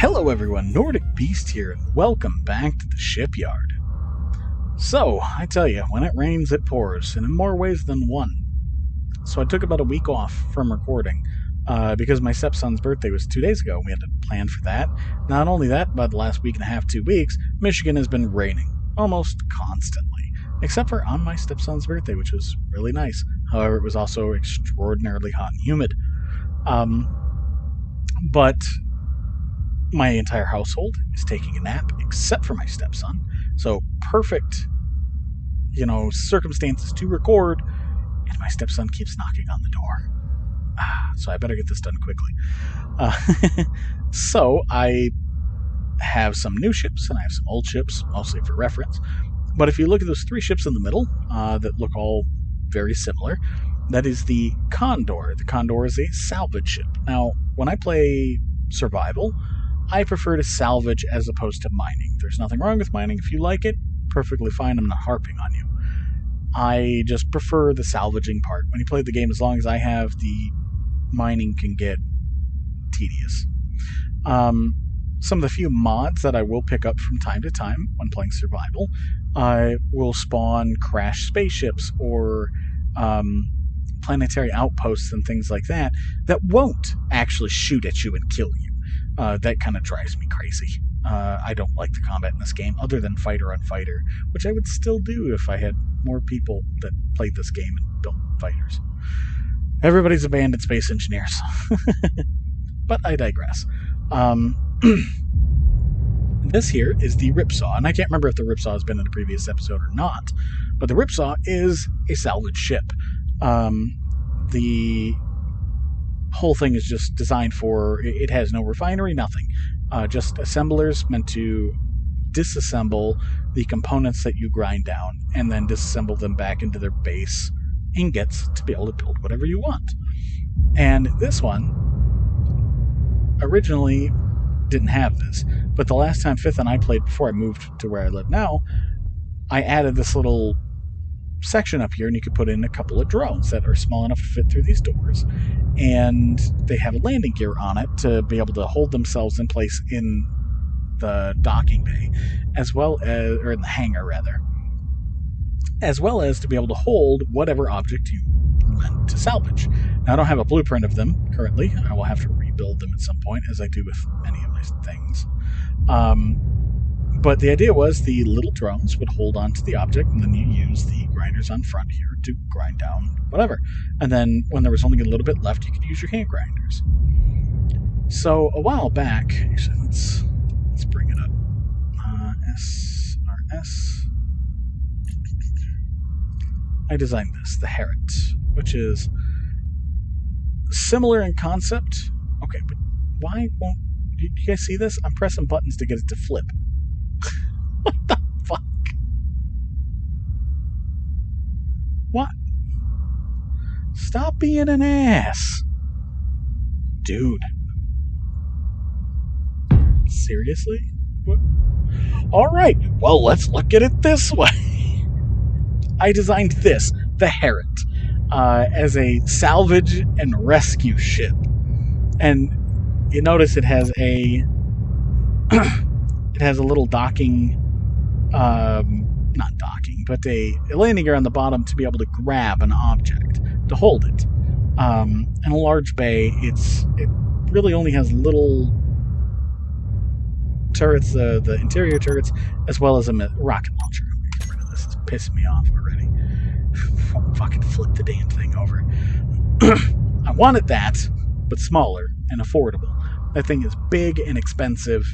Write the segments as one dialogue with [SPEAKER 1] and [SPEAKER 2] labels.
[SPEAKER 1] Hello everyone, Nordic Beast here, and welcome back to the Shipyard. So, I tell you, when it rains it pours, and in more ways than one. So I took about a week off from recording, because my stepson's birthday was 2 days ago, and we had to plan for that. Not only that, but the last week and a half, 2 weeks, Michigan has been raining, almost constantly. Except for on my stepson's birthday, which was really nice. However, it was also extraordinarily hot and humid. But my entire household is taking a nap, except for my stepson. So perfect, circumstances to record, and my stepson keeps knocking on the door. So I better get this done quickly. So I have some new ships, and I have some old ships, mostly for reference. But if you look at those 3 ships in the middle, that look all very similar, that is the Condor. The Condor is a salvage ship. Now, when I play survival, I prefer to salvage as opposed to mining. There's nothing wrong with mining. If you like it, perfectly fine. I'm not harping on you. I just prefer the salvaging part. When you play the game, as long as I have, the mining can get tedious. Some of the few mods that I will pick up from time to time when playing survival, I will spawn crash spaceships or planetary outposts and things like that won't actually shoot at you and kill you. That kind of drives me crazy. I don't like the combat in this game, other than fighter on fighter, which I would still do if I had more people that played this game and built fighters. Everybody's abandoned space engineers. But I digress. This here is the Ripsaw, and I can't remember if the Ripsaw has been in a previous episode or not, but the Ripsaw is a salvage ship. The whole thing is just designed for, it has no refinery, nothing. Just assemblers meant to disassemble the components that you grind down and then disassemble them back into their base ingots to be able to build whatever you want. And this one originally didn't have this, but the last time Fifth and I played before I moved to where I live now, I added this little section up here, and you could put in a couple of drones that are small enough to fit through these doors, and they have a landing gear on it to be able to hold themselves in place in the docking bay, or in the hangar rather, as well as to be able to hold whatever object you want to salvage. Now, I don't have a blueprint of them currently. I will have to rebuild them at some point, as I do with many of my things. But the idea was the little drones would hold on to the object, and then you use the grinders on front here to grind down whatever. And then when there was only a little bit left, you could use your hand grinders. So a while back, actually, let's bring it up. SRS. I designed this, the Herret, which is similar in concept. Okay, but why won't you guys see this? I'm pressing buttons to get it to flip. What the fuck? What? Stop being an ass. Dude. Seriously? What? Alright, well, let's look at it this way. I designed this, the Herret, as a salvage and rescue ship. And you notice it has a little docking, not docking, but a landing gear on the bottom to be able to grab an object, to hold it. And a large bay, it really only has little turrets, the interior turrets, as well as a rocket launcher. Get rid of this, it's pissing me off already. Fucking flip the damn thing over. I wanted that, but smaller and affordable. That thing is big and expensive.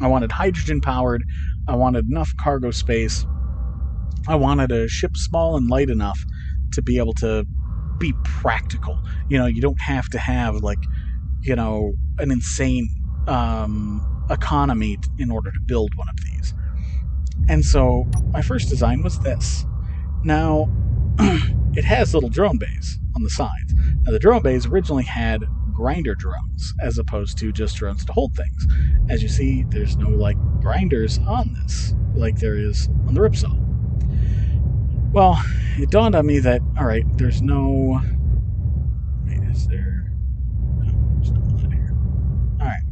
[SPEAKER 1] I wanted hydrogen powered. I wanted enough cargo space. I wanted a ship small and light enough to be able to be practical. You don't have to have an insane economy in order to build one of these. And so my first design was this. Now, it has little drone bays on the sides. Now, the drone bays originally had grinder drones as opposed to just drones to hold things. As you see, there's no grinders on this like there is on the Ripsaw. Well, it dawned on me that, alright, there's no... Wait, is there... No, there's nothing on here. Alright.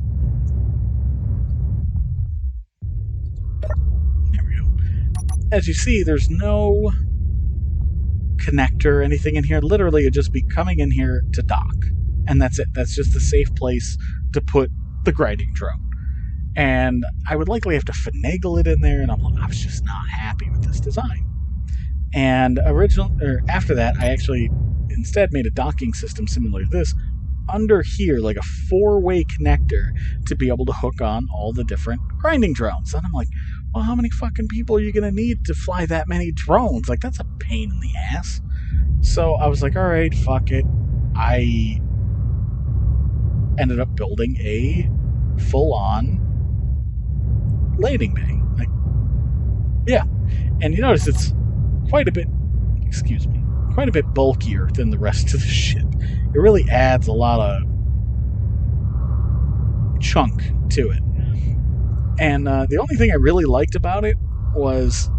[SPEAKER 1] as you see, there's no connector or anything in here. Literally, it'd just be coming in here to dock. And that's it. That's just a safe place to put the grinding drone. And I would likely have to finagle it in there, and I was just not happy with this design. And after that, I actually instead made a docking system similar to this under here, like a 4-way connector to be able to hook on all the different grinding drones. And I'm like, well, how many fucking people are you going to need to fly that many drones? Like, that's a pain in the ass. So I was like, all right, fuck it. I ended up building a full-on landing bay. Like, yeah. And you notice it's quite a bit bulkier than the rest of the ship. It really adds a lot of chunk to it. And the only thing I really liked about it was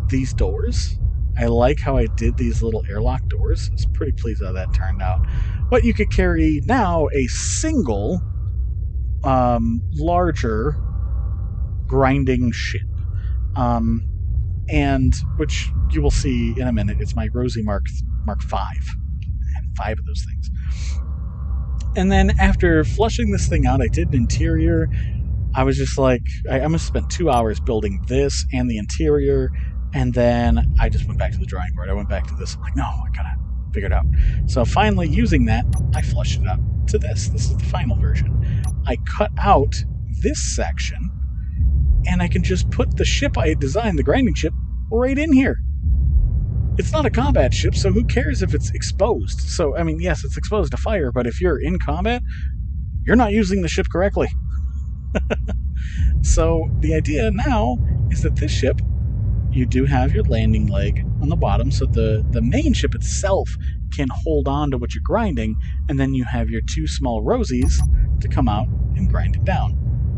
[SPEAKER 1] these doors. I like how I did these little airlock doors. I was pretty pleased how that turned out. But you could carry now a single larger grinding ship. And which you will see in a minute. It's my Rosie Mark V. I have 5 of those things. And then after flushing this thing out, I did an interior. I was just like, I must have spent 2 hours building this and the interior, and then I just went back to the drawing board. I went back to this. I'm like, no, I gotta figure it out. So finally, using that, I flushed it out to this. This is the final version. I cut out this section, and I can just put the ship I designed, the grinding ship, right in here. It's not a combat ship, so who cares if it's exposed? So, I mean, yes, it's exposed to fire, but if you're in combat, you're not using the ship correctly. So, the idea now is that this ship, you do have your landing leg on the bottom, so the main ship itself can hold on to what you're grinding, and then you have your 2 small Rosies to come out and grind it down.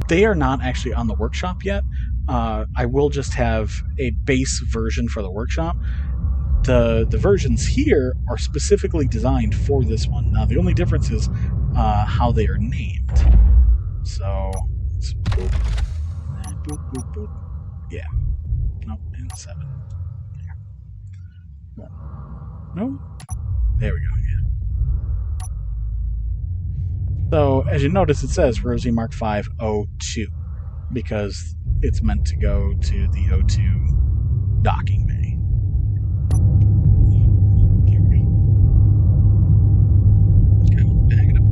[SPEAKER 1] They are not actually on the workshop yet. I will just have a base version for the workshop. The versions here are specifically designed for this one. Now, the only difference is how they are named. So, let's boop, and boop, boop, boop. Yeah. Nope, and 7. There. No? There we go, yeah. So, as you notice, it says Rosie Mark V O2, because it's meant to go to the O2 docking bay. Here we go. Okay, we'll bag it up.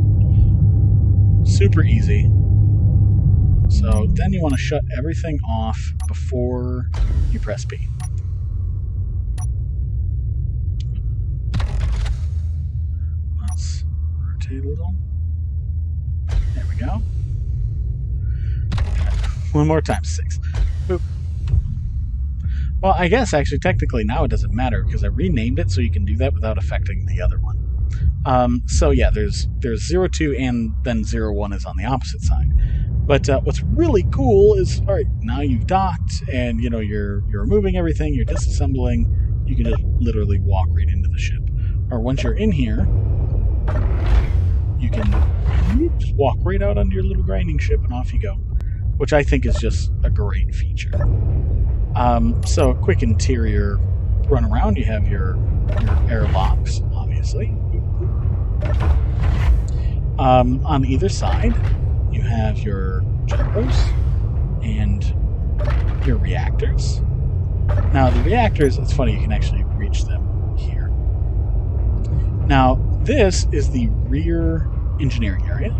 [SPEAKER 1] Super easy. So then you want to shut everything off before you press B. Let's rotate a little. There we go. One more time, 6. Boop. Well, I guess actually technically now it doesn't matter because I renamed it so you can do that without affecting the other one. So yeah, there's 02 and then 01 is on the opposite side. But what's really cool is, all right, now you've docked and you're removing everything, you're disassembling. You can just literally walk right into the ship. Or once you're in here, you can just walk right out onto your little grinding ship and off you go, which I think is just a great feature. So a quick interior run around. You have your airlocks, obviously. On either side, you have your gyros and your reactors. Now, the reactors, it's funny, you can actually reach them here. Now, this is the rear engineering area.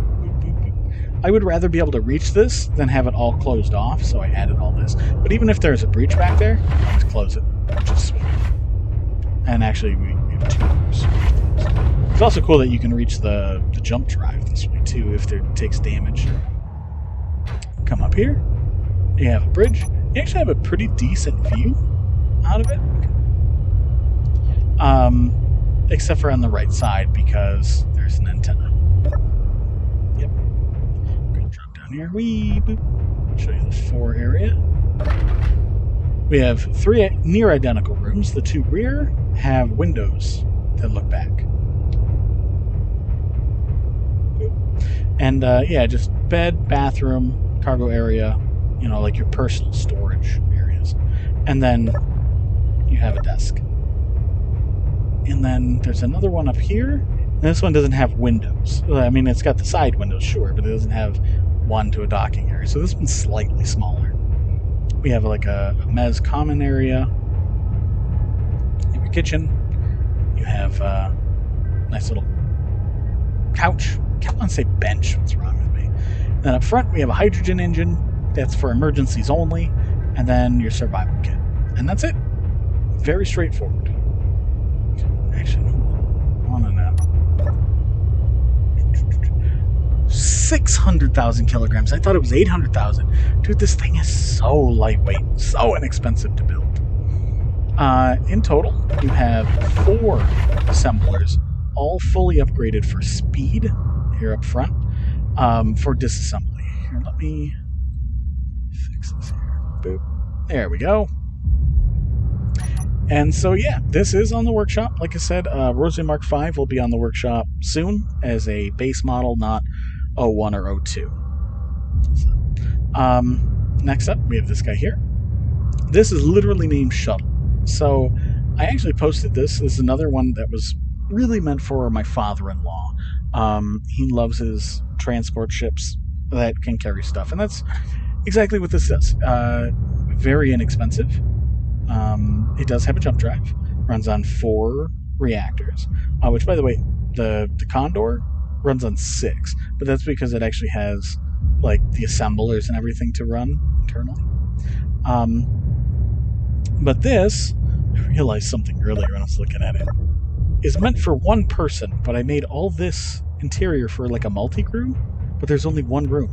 [SPEAKER 1] I would rather be able to reach this than have it all closed off, so I added all this. But even if there's a breach back there, I'll just close it, which is sweet. And actually, we have 2 doors. It's also cool that you can reach the jump drive this way, too, if it takes damage. Come up here. You have a bridge. You actually have a pretty decent view out of it. Except for on the right side, because there's an antenna. Yep. I'm going to drop down here. Wee, boop. Show you the 4 area. We have 3 near identical rooms. The 2 rear have windows that look back. And yeah, just bed, bathroom, cargo area, like your personal storage areas. And then you have a desk. And then there's another one up here. And this one doesn't have windows. I mean, it's got the side windows, sure, but it doesn't have one to a docking area. So this one's slightly smaller. We have like a mez common area. You have a kitchen. You have a nice little couch. I can't want to say bench. What's wrong with me? Then up front, we have a hydrogen engine. That's for emergencies only. And then your survival kit. And that's it. Very straightforward. Actually, hold on now. 600,000 kilograms. I thought it was 800,000. Dude, this thing is so lightweight, so inexpensive to build. In total, you have 4 assemblers, all fully upgraded for speed here up front, for disassembly. Here, let me fix this here. Boop. There we go. And so, yeah, this is on the workshop. Like I said, Rosy Mark V will be on the workshop soon as a base model, not 01 or 02. So, next up, we have this guy here. This is literally named Shuttle. So I actually posted this. This is another one that was really meant for my father-in-law. He loves his transport ships that can carry stuff. And that's exactly what this does. Very inexpensive. It does have a jump drive. Runs on 4 reactors. Which, by the way, the Condor runs on 6. But that's because it actually has like the assemblers and everything to run internally. But this, I realized something earlier when I was looking at it, is meant for one person, but I made all this interior for like a multi-crew, but there's only one room.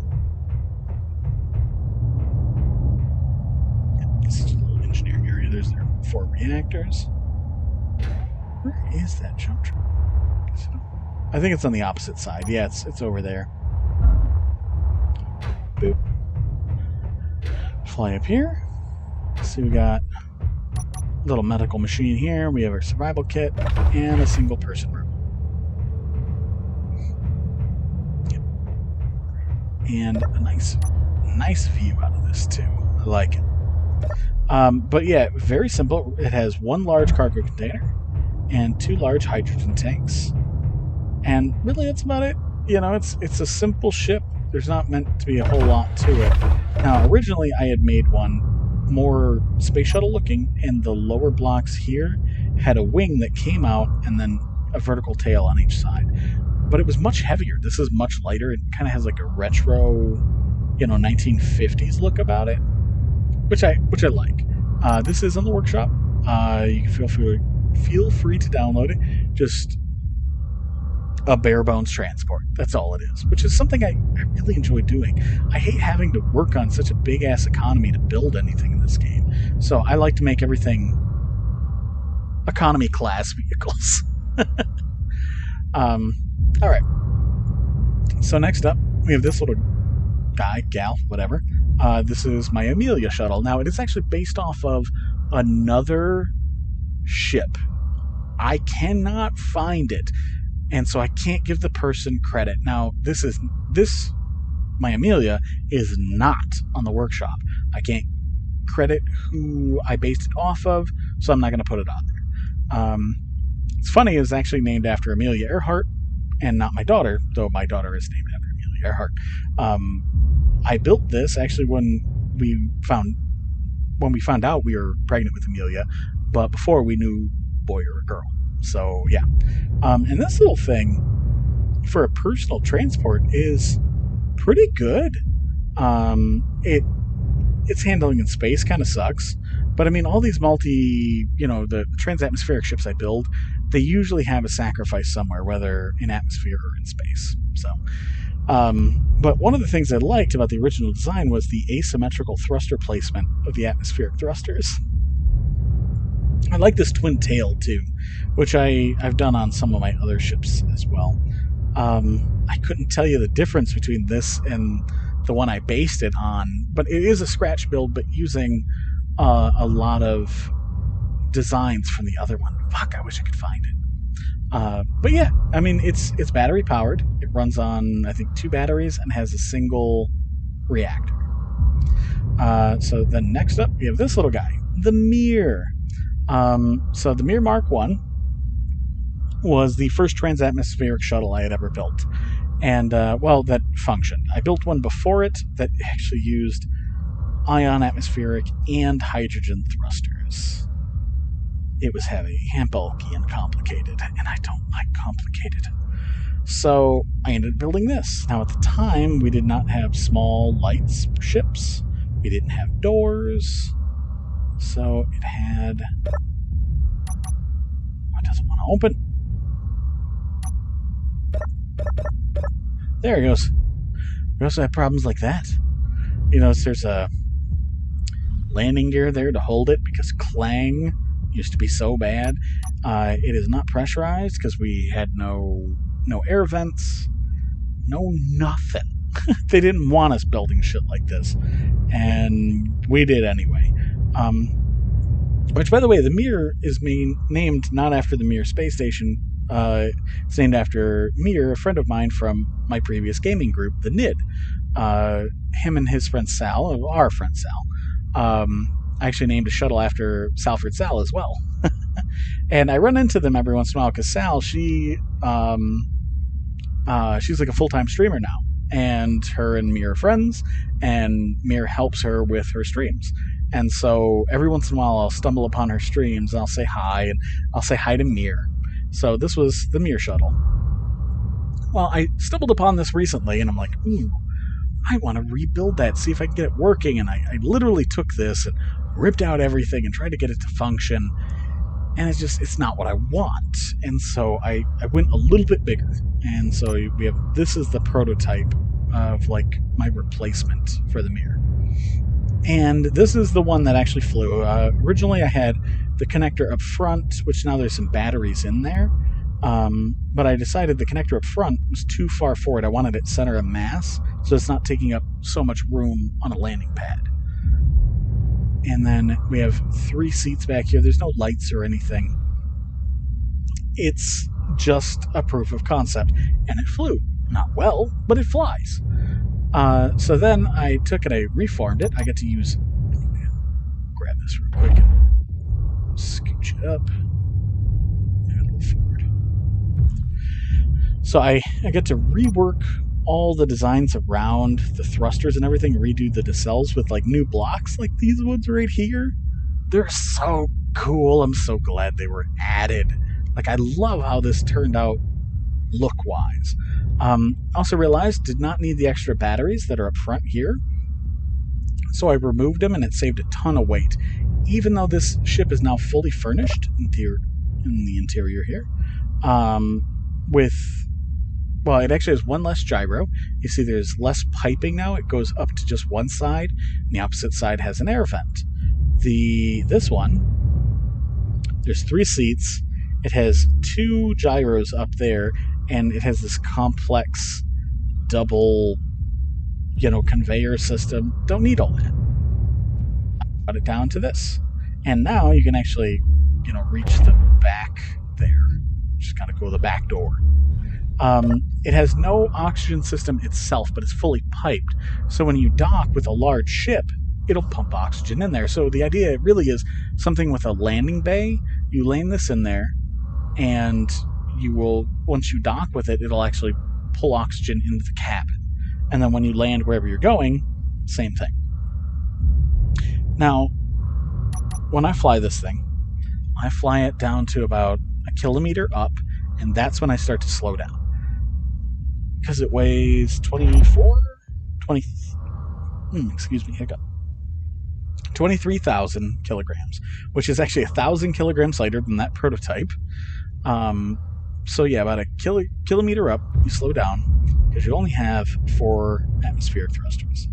[SPEAKER 1] This is a little engineering area. There's their 4 reactors. Where is that jump truck? I think it's on the opposite side. Yeah, it's over there. Boop. Fly up here. So we got a little medical machine here. We have our survival kit and a single person room. Yep. And a nice view out of this too. I like it. But yeah, very simple. It has 1 large cargo container and 2 large hydrogen tanks. And really that's about it. You know, it's a simple ship. There's not meant to be a whole lot to it. Now, originally I had made one more space shuttle looking, and the lower blocks here had a wing that came out and then a vertical tail on each side. But it was much heavier. This is much lighter. It kind of has like a retro, 1950s look about it, which I like. This is on the workshop. You can feel free to download it. Just a bare bones transport. That's all it is, which is something I really enjoy doing. I hate having to work on such a big ass economy to build anything in this game. So I like to make everything economy class vehicles. All right. So next up, we have this little guy, gal, whatever. This is my Amelia shuttle. Now it is actually based off of another ship. I cannot find it. And so I can't give the person credit. Now, my Amelia is not on the workshop. I can't credit who I based it off of, so I'm not going to put it on there. It's funny, it's actually named after Amelia Earhart, and not my daughter, though my daughter is named after Amelia Earhart. I built this actually when we found out we were pregnant with Amelia, but before we knew boy or a girl. So yeah, and this little thing for a personal transport is pretty good. Its handling in space kind of sucks, but I mean all these the transatmospheric ships I build, they usually have a sacrifice somewhere, whether in atmosphere or in space. So, but one of the things I liked about the original design was the asymmetrical thruster placement of the atmospheric thrusters. I like this twin tail too, which I've done on some of my other ships as well. I couldn't tell you the difference between this and the one I based it on, but it is a scratch build, but using a lot of designs from the other one. Fuck, I wish I could find it. But yeah, I mean, it's battery powered. It runs on, I think, 2 batteries and has a single reactor. So then next up, we have this little guy, the Mirror. So the Mir Mark 1 was the first transatmospheric shuttle I had ever built. And, that functioned. I built one before it that actually used ion atmospheric and hydrogen thrusters. It was heavy and bulky and complicated, and I don't like complicated. So I ended up building this. Now, at the time, we did not have small lights for ships. We didn't have doors. So it had... It doesn't want to open. There it goes. We also have problems like that. You notice there's a landing gear there to hold it because clang used to be so bad. It is not pressurized because we had no air vents, no nothing. They didn't want us building shit like this, and we did anyway. Which, by the way, the Mir is named not after the Mir space station. It's named after Mir, a friend of mine from my previous gaming group, the NID. Him and his friend Sal, our friend Sal, I actually named a shuttle after Salford Sal as well. And I run into them every once in a while because Sal, she's like a full-time streamer now. And her and Mir are friends, and Mir helps her with her streams. And so every once in a while I'll stumble upon her streams and I'll say hi, and I'll say hi to Mir. So this was the Mir shuttle. Well, I stumbled upon this recently, and I'm like, ooh, I want to rebuild that, see if I can get it working. And I literally took this and ripped out everything and tried to get it to function. And it's not what I want. And so I went a little bit bigger. And so this is the prototype of like my replacement for the Mir. And this is the one that actually flew. Originally I had the connector up front, which now there's some batteries in there. But I decided the connector up front was too far forward. I wanted it center of mass, so it's not taking up so much room on a landing pad. And then we have 3 seats back here. There's no lights or anything. It's just a proof of concept. And it flew. Not well, but it flies. So then I took it, I reformed it. I got to use... Grab this real quick and scooch it up. And a little forward. So I got to rework all the designs around the thrusters and everything, redo the nacelles with like new blocks like these ones right here. They're so cool. I'm so glad they were added. Like, I love how this turned out look-wise. Also realized did not need the extra batteries that are up front here. So I removed them and it saved a ton of weight. Even though this ship is now fully furnished in the interior here, it actually has one less gyro. You see there's less piping now. It goes up to just one side, and the opposite side has an air vent. This one, there's 3 seats. It has 2 gyros up there, and it has this complex double, conveyor system. Don't need all that. Cut it down to this. And now you can actually, reach the back there. Just kind of go to the back door. It has no oxygen system itself, but it's fully piped. So when you dock with a large ship, it'll pump oxygen in there. So the idea really is something with a landing bay. You land this in there, and once you dock with it, it'll actually pull oxygen into the cabin. And then when you land wherever you're going, same thing. Now, when I fly this thing, I fly it down to about 1 kilometer up, and that's when I start to slow down. Because it weighs 23,000 kilograms, which is actually 1,000 kilograms lighter than that prototype. So yeah, about 1 kilometer up, you slow down, because you only have 4 atmospheric thrusters.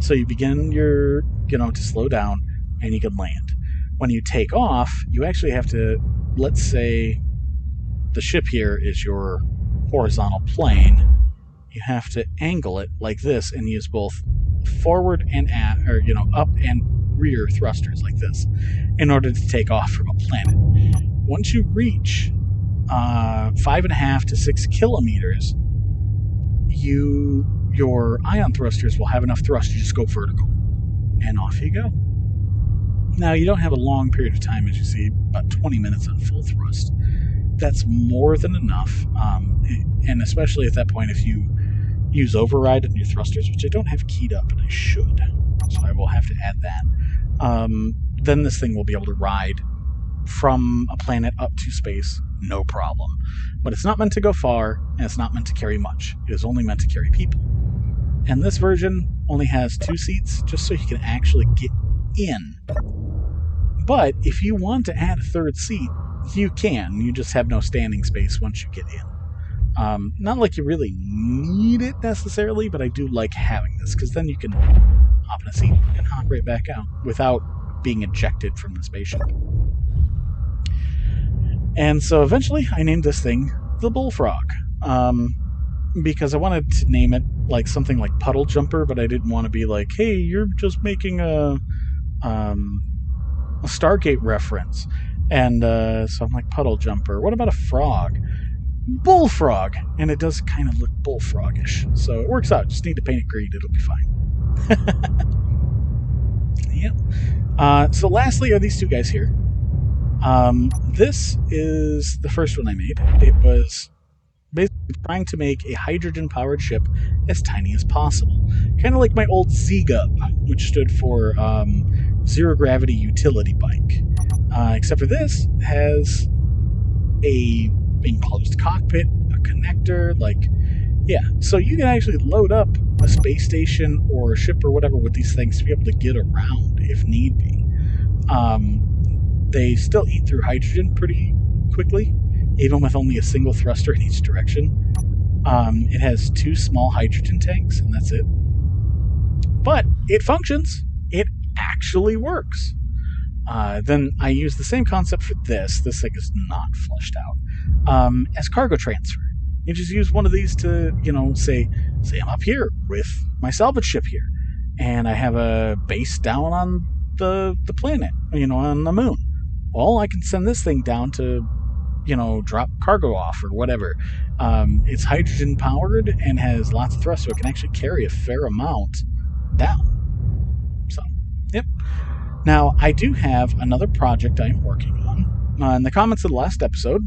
[SPEAKER 1] So you begin to slow down, and you can land. When you take off, you actually have to, let's say the ship here is your horizontal plane, you have to angle it like this and use both forward and up and rear thrusters like this in order to take off from a planet. Once you reach 5.5 to 6 kilometers, your ion thrusters will have enough thrust to just go vertical, and off you go. Now, you don't have a long period of time, as you see, about 20 minutes on full thrust. That's more than enough, and especially at that point, if you use override on your thrusters, which I don't have keyed up, and I should, so I will have to add that, then this thing will be able to ride from a planet up to space, no problem. But it's not meant to go far, and it's not meant to carry much. It is only meant to carry people. And this version only has 2 seats, just so you can actually get in. But if you want to add a 3rd seat, you can. You just have no standing space once you get in. Not like you really need it necessarily, but I do like having this, because then you can hop in a seat and hop right back out without being ejected from the spaceship. And so eventually I named this thing the Bullfrog, because I wanted to name it like something like Puddle Jumper, but I didn't want to be like, hey, you're just making a Stargate reference. And so I'm like, Puddle Jumper. What about a frog? Bullfrog. And it does kind of look bullfrogish. So it works out. Just need to paint it green. It'll be fine. Yep. So lastly are these 2 guys here. This is the first one I made. It was basically trying to make a hydrogen-powered ship as tiny as possible. Kind of like my old Z-Gub, which stood for Zero-Gravity Utility Bike. Except for this has a enclosed cockpit, a connector, so you can actually load up a space station or a ship or whatever with these things to be able to get around if need be. They still eat through hydrogen pretty quickly, even with only a single thruster in each direction. It has 2 small hydrogen tanks, and that's it. But it functions. It actually works. Then I use the same concept for this. This thing is not fleshed out. As cargo transfer. You just use one of these to, say I'm up here with my salvage ship here, and I have a base down on the planet, on the moon. Well, I can send this thing down to, drop cargo off or whatever. It's hydrogen powered and has lots of thrust, so it can actually carry a fair amount down. So, yep. Now, I do have another project I'm working on. In the comments of the last episode,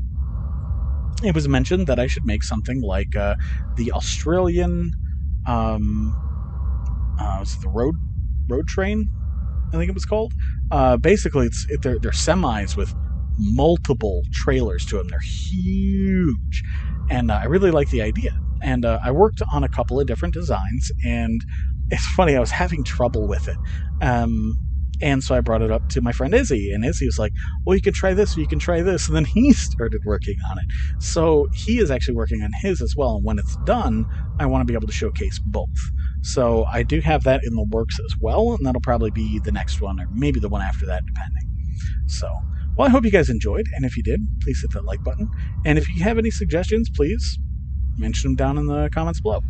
[SPEAKER 1] it was mentioned that I should make something like the Australian, was it the road train? I think it was called. Basically, they're semis with multiple trailers to them. They're huge, and I really like the idea. And I worked on a couple of different designs, and it's funny, I was having trouble with it. And so I brought it up to my friend Izzy, and Izzy was like, well, you can try this, or you can try this, and then he started working on it. So he is actually working on his as well, and when it's done, I want to be able to showcase both. So I do have that in the works as well, and that'll probably be the next one, or maybe the one after that, depending. So, well, I hope you guys enjoyed, and if you did, please hit that like button. And if you have any suggestions, please mention them down in the comments below.